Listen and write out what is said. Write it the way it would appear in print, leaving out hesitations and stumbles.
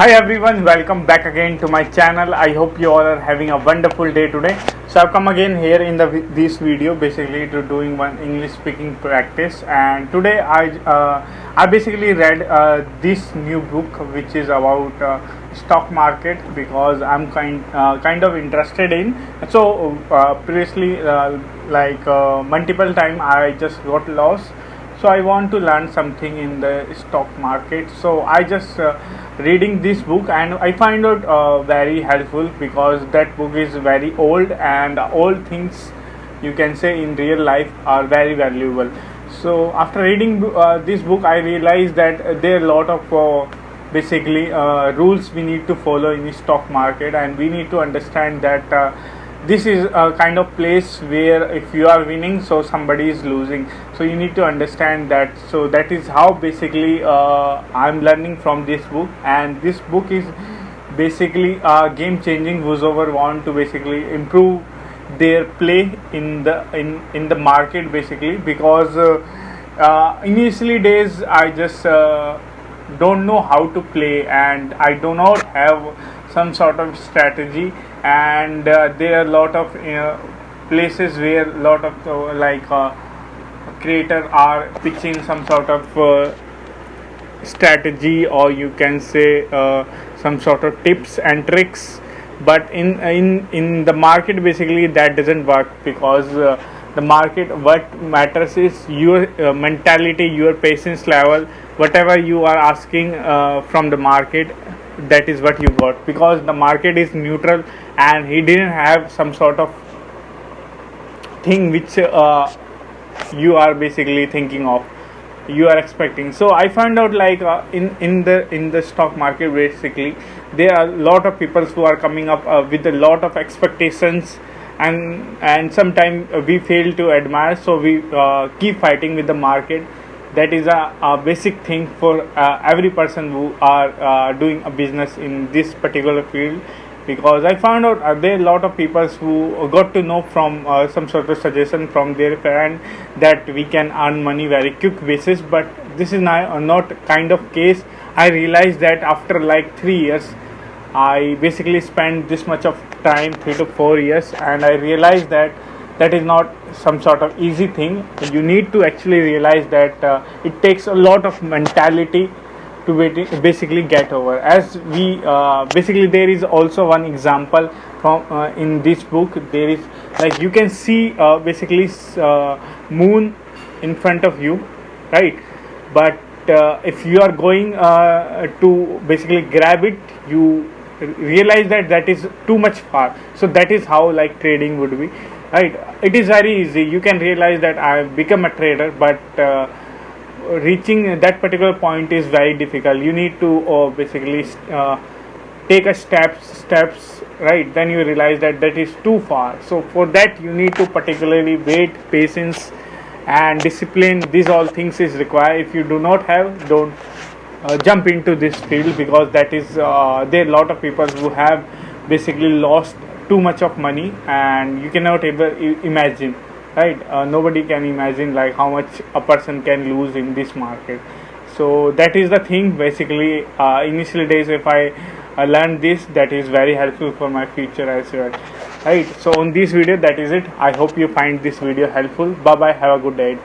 Hi everyone, welcome back again to my channel. I hope you all are having a wonderful day today. So I've come again here in this video basically to doing one English speaking practice, and today I basically read this new book which is about stock market because I'm kind of interested in. So previously multiple time I just got lost, so I want to learn something in the stock market. So I just reading this book and I find it very helpful because that book is very old and old things you can say in real life are very valuable. So after reading this book I realized that there are a lot of rules we need to follow in the stock market, and we need to understand that this is a kind of place where if you are winning, so somebody is losing. So you need to understand that. So that is how basically I'm learning from this book, and this book is basically game changing. Whoever want to basically improve their play in the market basically, because initially days I just don't know how to play and I do not have some sort of strategy, and there are a lot of places where a lot of creators are pitching some sort of strategy, or you can say some sort of tips and tricks, but in the market basically that doesn't work, because the market, what matters is your mentality, your patience level. Whatever you are asking from the market, that is what you got, because the market is neutral and he didn't have some sort of thing which you are basically thinking of, you are expecting. So I found out in the stock market basically there are a lot of people who are coming up with a lot of expectations, and sometimes we fail to admire, so we keep fighting with the market. That is a basic thing for every person who are doing a business in this particular field, because I found out there are a lot of people who got to know from some sort of suggestion from their friend that we can earn money very quick basis, but this is not kind of case. I realized that after like 3 years I basically spent this much of time, 3 to 4 years, and I realized that that is not some sort of easy thing. You need to actually realize that it takes a lot of mentality to basically get over. As we basically, there is also one example from in this book. There is, like, you can see moon in front of you, right? But if you are going to basically grab it, you realize that that is too much far. So that is how like trading would be, right? It is very easy. You can realize that I have become a trader, but reaching that particular point is very difficult. You need to take a steps, right? Then you realize that that is too far. So for that you need to particularly wait, patience and discipline. These all things is required. If you do not have, don't jump into this field, because that is there are a lot of people who have basically lost too much of money, and you cannot ever imagine, right? Nobody can imagine like how much a person can lose in this market. So that is the thing basically. Initial days, if I learned this, that is very helpful for my future as well, right? So on this video, that is it. I hope you find this video helpful. Bye bye, have a good day.